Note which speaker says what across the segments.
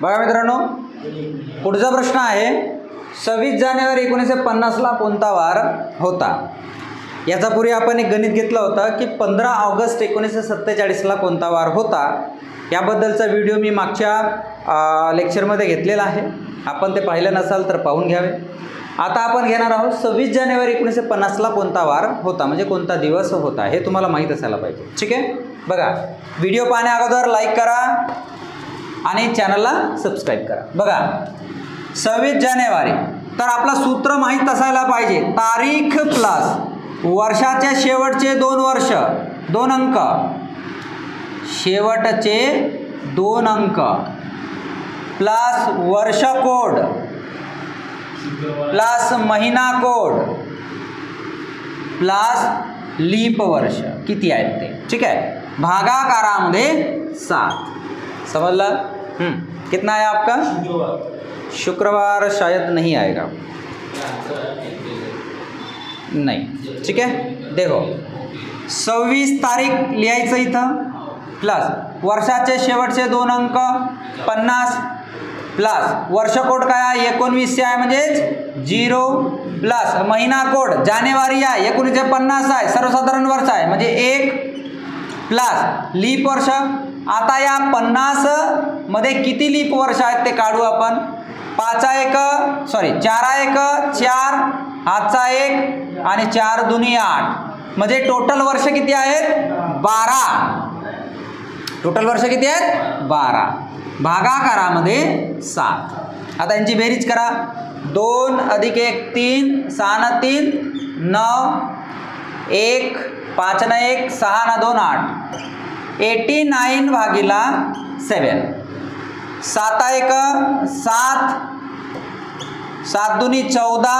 Speaker 1: बघा मित्रांनो, पुढचा प्रश्न आहे 26 जानेवारी 1950ला कोणता वार होता? याचा पूर्वी आपण एक गणित घेतलं होतं की 15 ऑगस्ट 1947ला कोणता वार होता. याबद्दलचा व्हिडिओ मी मागच्या लेक्चरमध्ये घेतलेला आहे. आपण ते पाहिलं नसाल तर पाहून घ्यावे. आता आपण घेणार आहोत 26 जानेवारी 1950ला कोणता वार होता, म्हणजे कोणता दिवस होता हे तुम्हाला माहीत असायला पाहिजे. ठीक आहे, बघा व्हिडिओ पाहण्या अगोदर लाईक करा आणि चॅनलला सबस्क्राईब करा. बघा 26 जानेवारी, तर आपला सूत्र माहीत असायला पाहिजे. तारीख प्लस वर्षाचे शेवटचे 2 वर्ष, 2 अंक, शेवटचे 2 अंक प्लस वर्ष कोड प्लस महिना कोड प्लस लीप वर्ष किती आहेत ते. ठीक आहे, भागाकारामध्ये 7. समझला? कितना है आपका? शुक्रवार शायद नहीं आएगा. नहीं. ठीक है, देखो 26 तारीख लिहायचं इथं, प्लस वर्षाचे शेवटचे 2 अंक 50 प्लस वर्ष कोड काय आहे 1900 आहे म्हणजेच 0 प्लस महिना कोड जानेवारी आहे 1950 आहे सर्वसाधारण वर्ष आहे म्हणजे 1 प्लस लीप वर्ष. आता या 50 मध्ये किती लीप वर्ष आहेत ते काढू आपण. 4 1 4, हातचा 1 आणि 4 दुनी 8 म्हणजे टोटल वर्ष किती आहेत 12. टोटल वर्ष किती आहेत 12. भागाकारामध्ये 7. आता यांची बेरीज करा. 2 + 1 3, 6 न 3 9, 1 5 न 1 6 न 2 8, 89/7. 7 1 7, 7 दुनी 14,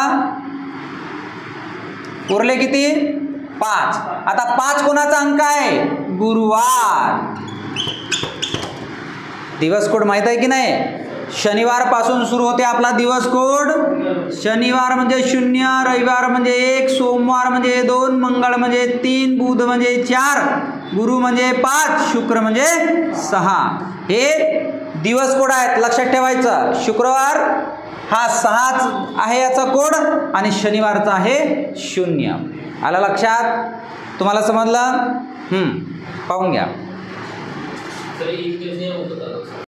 Speaker 1: उरले किती 5. आता 5 कोणाचा अंक आहे गुरुवार. दिवस कोड माहित आहे की नाही? शनिवार पासून सुरू होते आपला दिवस कोड. शनिवार म्हणजे 0, रविवार म्हणजे 1, सोमवार म्हणजे 2, मंगळ म्हणजे 3, बुध म्हणजे 4, गुरु म्हणजे 5, शुक्र म्हणजे 6. हे दिवस कोड आहेत, लक्षात ठेवायचं. शुक्रवार हा 6 आहे याचा कोड आणि शनिवारचा आहे 0. आलं लक्षात? तुम्हाला समजलं? पाहून घ्या.